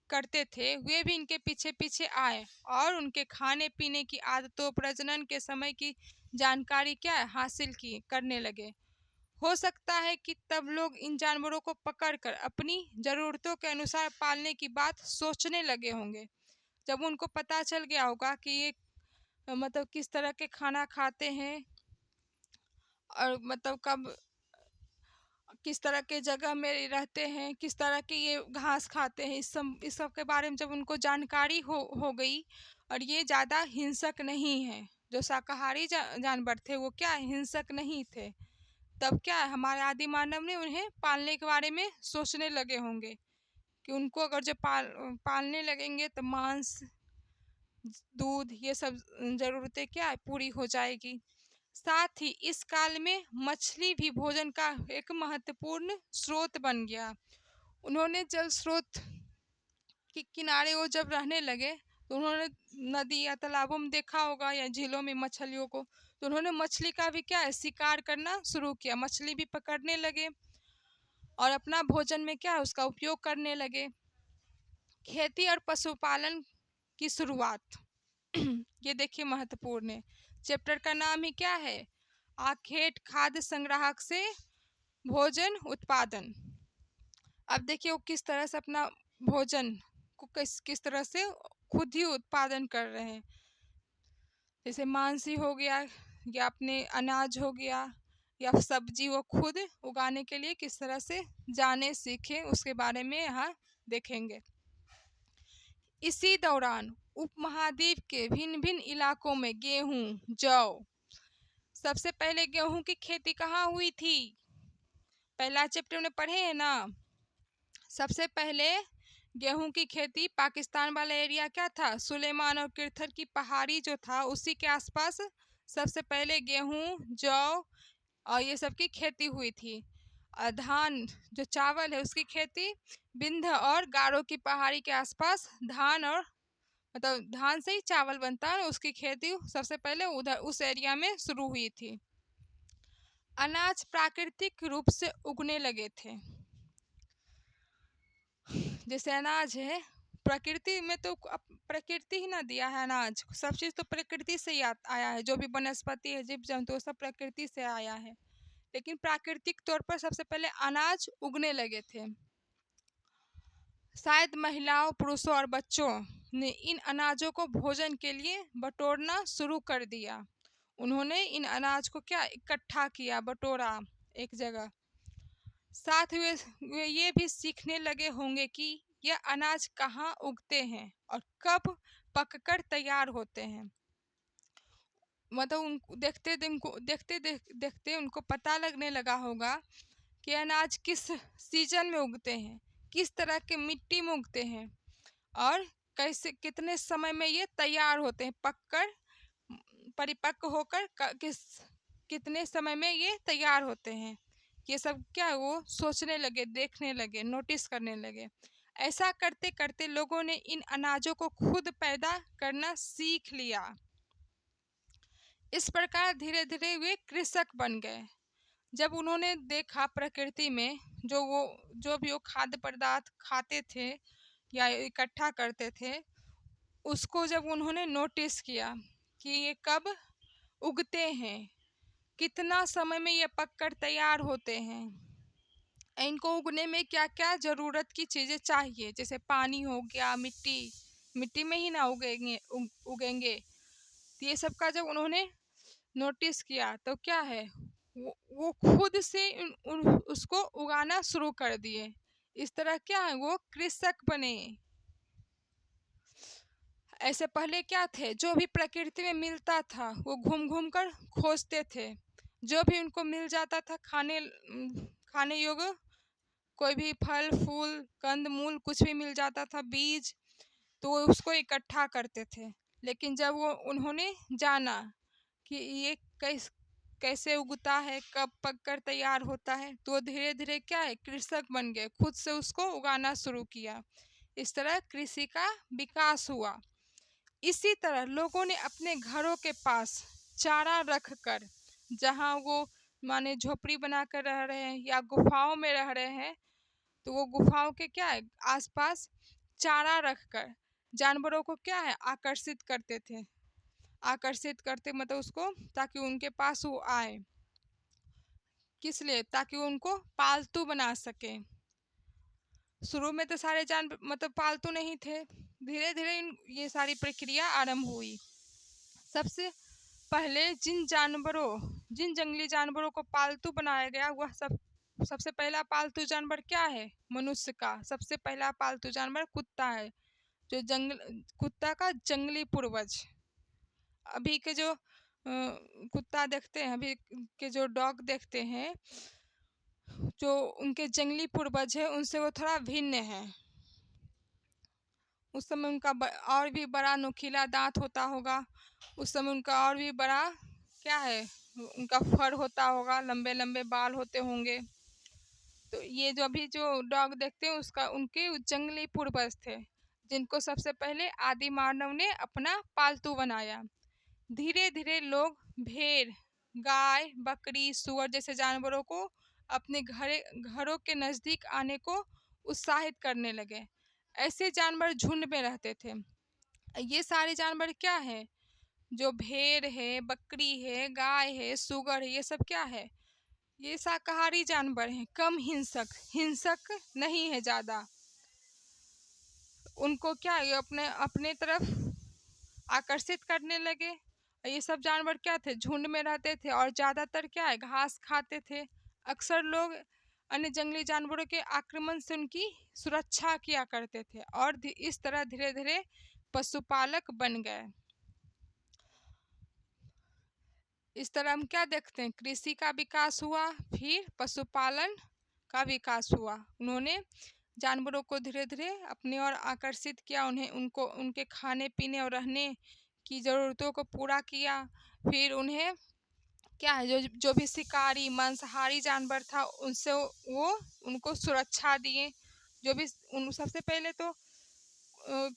करते थे वे भी इनके पीछे पीछे आए और उनके खाने पीने की आदतों, प्रजनन के समय की जानकारी क्या है हासिल की करने लगे। हो सकता है कि तब लोग इन जानवरों को पकड़कर अपनी जरूरतों के अनुसार पालने की बात सोचने लगे होंगे। जब उनको पता चल गया होगा कि ये मतलब किस तरह के खाना खाते हैं और मतलब कब किस तरह के जगह में रहते हैं, किस तरह के ये घास खाते हैं, इस सब के बारे में जब उनको जानकारी हो गई, और ये ज़्यादा हिंसक नहीं है, जो शाकाहारी जानवर थे वो क्या हिंसक नहीं थे, तब क्या है हमारे आदि मानव ने उन्हें पालने के बारे में सोचने लगे होंगे कि उनको अगर जो पालने लगेंगे तो मांस, दूध, ये सब जरूरतें क्या है पूरी हो जाएगी। साथ ही इस काल में मछली भी भोजन का एक महत्वपूर्ण स्रोत बन गया। उन्होंने जल स्रोत के किनारे वो जब रहने लगे तो उन्होंने नदी या तालाबों में देखा होगा या झीलों में मछलियों को, तो उन्होंने मछली का भी क्या है शिकार करना शुरू किया, मछली भी पकड़ने लगे और अपना भोजन में क्या है उसका उपयोग करने लगे। खेती और पशुपालन की शुरुआत ये देखिए महत्वपूर्ण है। चैप्टर का नाम ही क्या है, आखेट खाद्य संग्राहक से भोजन उत्पादन। अब देखिए वो किस तरह से अपना भोजन को किस तरह से खुद ही उत्पादन कर रहे हैं, जैसे मांस ही हो गया या अपने अनाज हो गया या सब्जी वो खुद उगाने के लिए किस तरह से जाने सीखे उसके बारे में यहाँ देखेंगे। इसी दौरान उपमहाद्वीप के भिन्न भिन्न इलाकों में गेहूं, जौ, सबसे पहले गेहूं की खेती कहाँ हुई थी, पहला चैप्टर में पढ़े हैं ना। सबसे पहले गेहूं की खेती पाकिस्तान वाला एरिया क्या था, सुलेमान और किरथर की पहाड़ी जो था उसी के आसपास सबसे पहले गेहूं, जौ और ये सब की खेती हुई थी। और धान जो चावल है उसकी खेती विंध्य और गारो की पहाड़ी के आसपास धान और मतलब धान से ही चावल बनता है, उसकी खेती सबसे पहले उधर उस एरिया में शुरू हुई थी। अनाज प्राकृतिक रूप से उगने लगे थे, जैसे अनाज है प्रकृति में तो प्रकृति ही ना दिया है अनाज, सब चीज़ तो प्रकृति से ही आया है, जो भी वनस्पति है जीव जंतु सब प्रकृति से आया है, लेकिन प्राकृतिक तौर पर सबसे पहले अनाज उगने लगे थे। शायद महिलाओं, पुरुषों और बच्चों ने इन अनाजों को भोजन के लिए बटोरना शुरू कर दिया। उन्होंने इन अनाज को क्या इकट्ठा किया, बटोरा एक जगह। साथ ही वे ये भी सीखने लगे होंगे कि यह अनाज कहाँ उगते हैं और कब पककर तैयार होते हैं। मतलब उनको देखते उनको पता लगने लगा होगा कि अनाज किस सीजन में उगते हैं, किस तरह के मिट्टी में उगते हैं और कैसे कितने समय में ये तैयार होते हैं, पककर परिपक्व होकर कितने समय में ये तैयार होते हैं। ये सब क्या है वो सोचने लगे, देखने लगे, नोटिस करने लगे। ऐसा करते करते लोगों ने इन अनाजों को खुद पैदा करना सीख लिया। इस प्रकार धीरे धीरे वे कृषक बन गए। जब उन्होंने देखा प्रकृति में जो भी वो खाद्य पदार्थ खाते थे या इकट्ठा करते थे, उसको जब उन्होंने नोटिस किया कि ये कब उगते हैं, कितना समय में ये पककर तैयार होते हैं, इनको उगने में क्या क्या ज़रूरत की चीज़ें चाहिए, जैसे पानी हो गया, मिट्टी में ही ना उगेंगे। तो ये सब का जब उन्होंने नोटिस किया तो क्या है वो खुद से उसको उगाना शुरू कर दिए। इस तरह क्या है वो कृषक बने। ऐसे पहले क्या थे, जो भी प्रकृति में मिलता था वो घूम घूम कर खोजते थे, जो भी उनको मिल जाता था खाने योग्य, कोई भी फल फूल कंद मूल कुछ भी मिल जाता था, बीज, तो वो उसको इकट्ठा करते थे। लेकिन जब वो उन्होंने जाना कि ये कैसे उगता है, कब पककर तैयार होता है, तो धीरे धीरे क्या है कृषक बन गए, खुद से उसको उगाना शुरू किया। इस तरह कृषि का विकास हुआ। इसी तरह लोगों ने अपने घरों के पास चारा रखकर, जहाँ वो माने झोपड़ी बनाकर रह रहे हैं या गुफाओं में रह रहे हैं, तो वो गुफाओं के क्या है आसपास चारा रखकर जानवरों को क्या है आकर्षित करते थे। आकर्षित करते मतलब उसको, ताकि उनके पास वो आए, किस लिए, ताकि वो उनको पालतू बना सके। शुरू में तो सारे मतलब पालतू नहीं थे, धीरे धीरे ये सारी प्रक्रिया आरंभ हुई। सबसे पहले जिन जानवरों जिन जंगली जानवरों को पालतू बनाया गया वह सबसे पहला पालतू जानवर क्या है? मनुष्य का सबसे पहला पालतू जानवर कुत्ता है, जो कुत्ता का जंगली पूर्वज। अभी के जो कुत्ता देखते हैं, अभी के जो डॉग देखते हैं, जो उनके जंगली पूर्वज है उनसे वो थोड़ा भिन्न है। उस समय उनका और भी बड़ा नुकीला दांत होता होगा, उस समय उनका और भी बड़ा क्या है, उनका फर होता होगा, लंबे लंबे बाल होते होंगे। तो ये जो अभी जो डॉग देखते हैं उसका उनके जंगली पूर्वज थे, जिनको सबसे पहले आदि मानव ने अपना पालतू बनाया। धीरे धीरे लोग भेड़, गाय, बकरी, सुअर जैसे जानवरों को अपने घरों के नजदीक आने को उत्साहित करने लगे। ऐसे जानवर झुंड में रहते थे। ये सारे जानवर क्या है? जो भेड़ है, बकरी है, गाय है, सुअर है, ये सब क्या है? ये शाकाहारी जानवर हैं, कम हिंसक, हिंसक नहीं है ज्यादा। उनको क्या है, अपने अपने तरफ आकर्षित करने लगे। ये सब जानवर क्या थे? झुंड में रहते थे और ज्यादातर क्या है, घास खाते थे। अक्सर लोग अन्य जंगली जानवरों के आक्रमण से उनकी सुरक्षा किया करते थे और इस तरह धीरे धीरे पशुपालक बन गए। इस तरह हम क्या देखते हैं, कृषि का विकास हुआ, फिर पशुपालन का विकास हुआ। उन्होंने जानवरों को धीरे धीरे अपनी ओर आकर्षित किया, उन्हें उनको उनके खाने पीने और रहने की ज़रूरतों को पूरा किया। फिर उन्हें क्या है, जो जो भी शिकारी मांसाहारी जानवर था उनसे वो उनको सुरक्षा दिए। जो भी उन सबसे पहले तो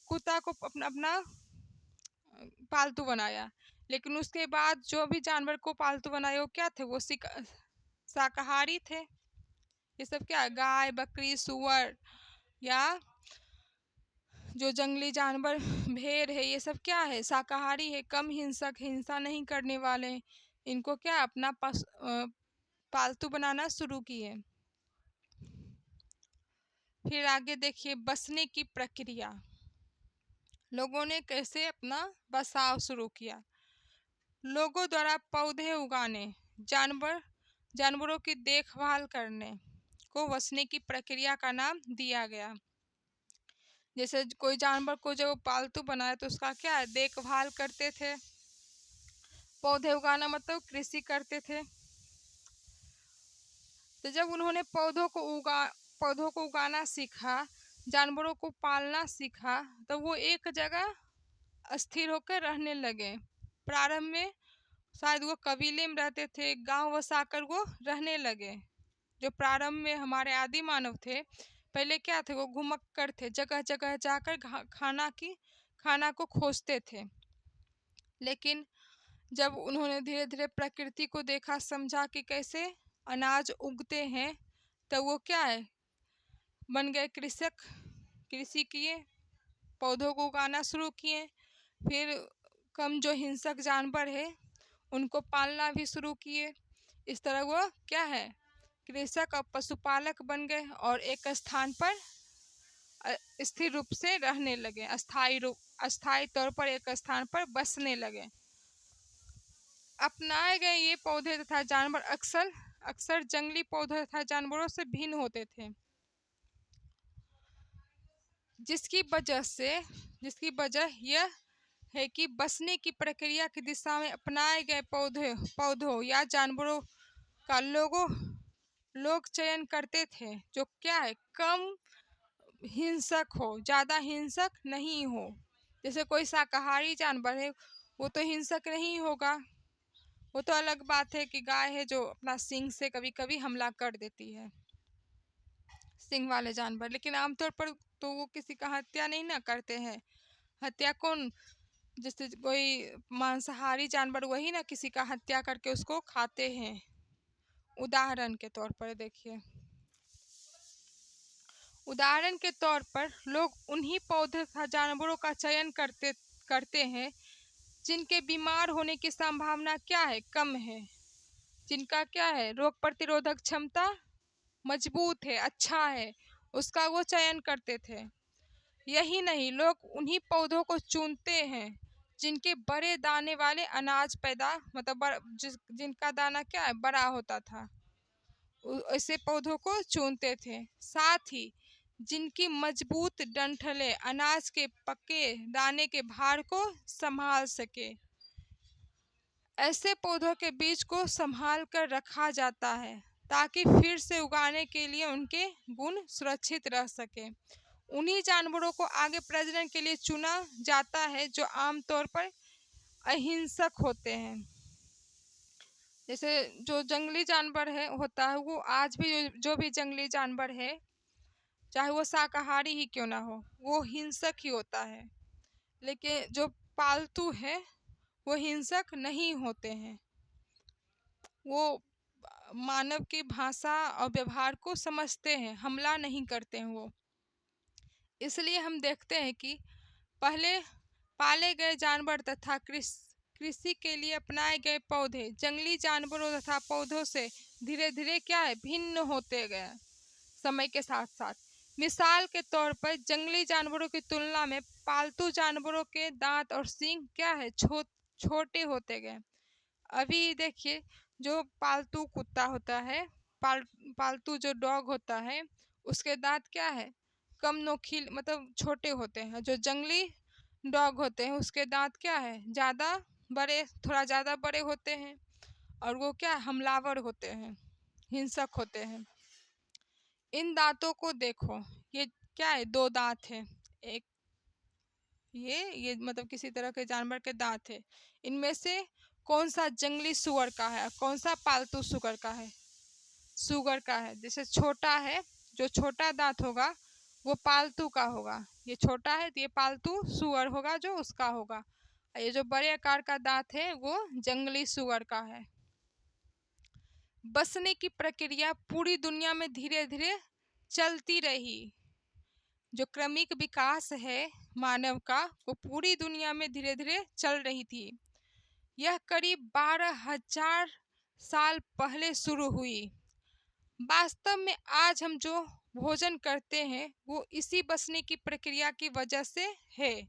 कुत्ता को अपना अपना पालतू बनाया, लेकिन उसके बाद जो भी जानवर को पालतू बनाया वो क्या थे, वो शाकाहारी थे। ये सब क्या है, गाय, बकरी, सुअर या जो जंगली जानवर भेड़ है, ये सब क्या है, शाकाहारी है, कम हिंसक, हिंसा नहीं करने वाले। इनको क्या अपना पालतू बनाना शुरू किए। फिर आगे देखिए बसने की प्रक्रिया। लोगों ने कैसे अपना बसाव शुरू किया। लोगों द्वारा पौधे उगाने, जानवरों की देखभाल करने को बसने की प्रक्रिया का नाम दिया गया। जैसे कोई जानवर को जब पालतू बनाए तो उसका क्या है, देखभाल करते थे। पौधे उगाना मतलब कृषि करते थे। तो जब उन्होंने पौधों को उगाना सीखा, जानवरों को पालना सीखा, तो वो एक जगह अस्थिर होकर रहने लगे। प्रारंभ में शायद वो कबीले में रहते थे, गांव बसाकर वो रहने लगे। जो प्रारंभ में हमारे आदि मानव थे, पहले क्या थे, वो घुमक्कड़ थे, जगह जगह जाकर खाना को खोजते थे। लेकिन जब उन्होंने धीरे धीरे प्रकृति को देखा, समझा कि कैसे अनाज उगते हैं, तो वो क्या है, बन गए कृषक। कृषि किए, पौधों को उगाना शुरू किए। फिर कम जो हिंसक जानवर है उनको पालना भी शुरू किए। इस तरह वो क्या है, कृषक और पशुपालक बन गए और एक स्थान पर स्थिर रूप से रहने लगे, अस्थायी तौर पर एक स्थान पर बसने लगे। अपनाए गए ये पौधे तथा जानवर अक्सर अक्सर जंगली पौधे तथा जानवरों से भिन्न होते थे, जिसकी वजह यह है कि बसने की प्रक्रिया की दिशा में अपनाए गए पौधों या जानवरों का लोग चयन करते थे, जो क्या है, कम हिंसक हो, ज्यादा हिंसक नहीं हो। जैसे कोई शाकाहारी जानवर है, वो तो हिंसक नहीं होगा। वो तो अलग बात है कि गाय है जो अपना सींग से कभी कभी हमला कर देती है, सींग वाले जानवर, लेकिन आमतौर पर तो वो किसी का हत्या नहीं ना करते हैं। हत्या कौन, जैसे कोई मांसाहारी जानवर वही ना किसी का हत्या करके उसको खाते हैं। उदाहरण के तौर पर देखिए, उदाहरण के तौर पर लोग उन्हीं पौधे तथा जानवरों का चयन करते हैं जिनके बीमार होने की संभावना क्या है, कम है, जिनका क्या है, रोग प्रतिरोधक क्षमता मजबूत है, अच्छा है, उसका वो चयन करते थे। यही नहीं, लोग उन्हीं पौधों को चुनते हैं जिनके बड़े दाने वाले अनाज पैदा मतलब जिनका दाना क्या है, बड़ा होता था, ऐसे पौधों को चुनते थे। साथ ही जिनकी मजबूत डंठलें अनाज के पके दाने के भार को संभाल सके, ऐसे पौधों के बीज को संभाल कर रखा जाता है ताकि फिर से उगाने के लिए उनके गुण सुरक्षित रह सके। उन्हीं जानवरों को आगे प्रजनन के लिए चुना जाता है जो आमतौर पर अहिंसक होते हैं। जैसे जो जंगली जानवर है होता है, वो आज भी जो भी जंगली जानवर है, चाहे वो शाकाहारी ही क्यों ना हो, वो हिंसक ही होता है। लेकिन जो पालतू है वो हिंसक नहीं होते हैं। वो मानव की भाषा और व्यवहार को समझते हैं, हमला नहीं करते हैं वो। इसलिए हम देखते हैं कि पहले पाले गए जानवर तथा कृषि के लिए अपनाए गए पौधे जंगली जानवरों तथा पौधों से धीरे धीरे क्या है, भिन्न होते गए समय के साथ साथ। मिसाल के तौर पर जंगली जानवरों की तुलना में पालतू जानवरों के दांत और सींग क्या है, छोटे होते गए। अभी देखिए, जो पालतू कुत्ता होता है, पालतू जो डॉग होता है, उसके दांत क्या है, कम नोकील मतलब छोटे होते हैं। जो जंगली डॉग होते हैं उसके दांत क्या है, ज़्यादा बड़े, थोड़ा ज़्यादा बड़े होते हैं, और वो क्या हमलावर होते हैं, हिंसक होते हैं। इन दांतों को देखो, ये क्या है, दो दांत है, एक ये मतलब किसी तरह के जानवर के दांत है। इनमें से कौन सा जंगली सुअर का है, कौन सा पालतू सुअर का है, सुअर का है। जैसे छोटा है, जो छोटा दांत होगा वो पालतू का होगा, ये छोटा है तो ये पालतू सुअर होगा जो उसका होगा। ये जो बड़े आकार का दांत है वो जंगली सुअर का है। बसने की प्रक्रिया पूरी दुनिया में धीरे धीरे चलती रही। जो क्रमिक विकास है मानव का, वो पूरी दुनिया में धीरे धीरे चल रही थी। यह करीब 12,000 साल पहले शुरू हुई। वास्तव में आज हम जो भोजन करते हैं वो इसी बसने की प्रक्रिया की वजह से है।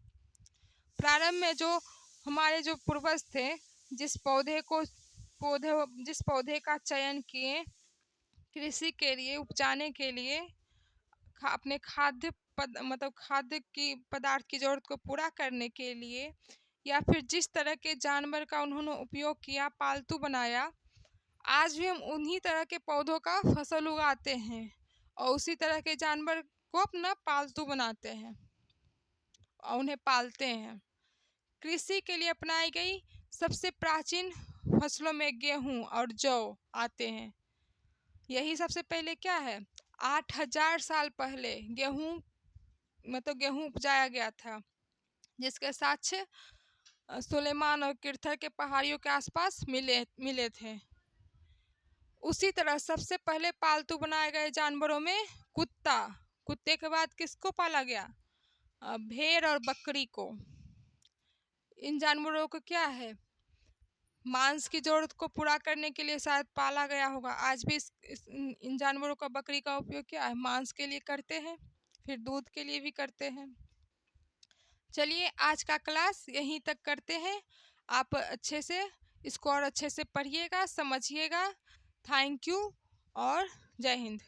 प्रारंभ में जो हमारे जो पूर्वज थे, जिस पौधे का चयन किए कृषि के लिए, उपजाने के लिए, अपने खाद्य की पदार्थ की जरूरत को पूरा करने के लिए, या फिर जिस तरह के जानवर का उन्होंने उपयोग किया, पालतू बनाया, आज भी हम उन्हीं तरह के पौधों का फसल उगाते हैं और उसी तरह के जानवर को अपना पालतू बनाते हैं और उन्हें पालते हैं। कृषि के लिए अपनाई गई सबसे प्राचीन फसलों में गेहूं और जौ आते हैं। यही सबसे पहले क्या है, 8,000 साल पहले गेहूं उपजाया गया था, जिसके साक्ष्य सुलेमान और किर्थर के पहाड़ियों के आसपास मिले थे। उसी तरह सबसे पहले पालतू बनाए गए जानवरों में कुत्ते के बाद किसको पाला गया, भेड़ और बकरी को। इन जानवरों को क्या है, मांस की जरूरत को पूरा करने के लिए शायद पाला गया होगा। आज भी इन जानवरों का, बकरी का उपयोग क्या है, मांस के लिए करते हैं, फिर दूध के लिए भी करते हैं। चलिए, आज का क्लास यहीं तक करते हैं। आप अच्छे से इसको और अच्छे से पढ़िएगा, समझिएगा। थैंक यू और जय हिंद।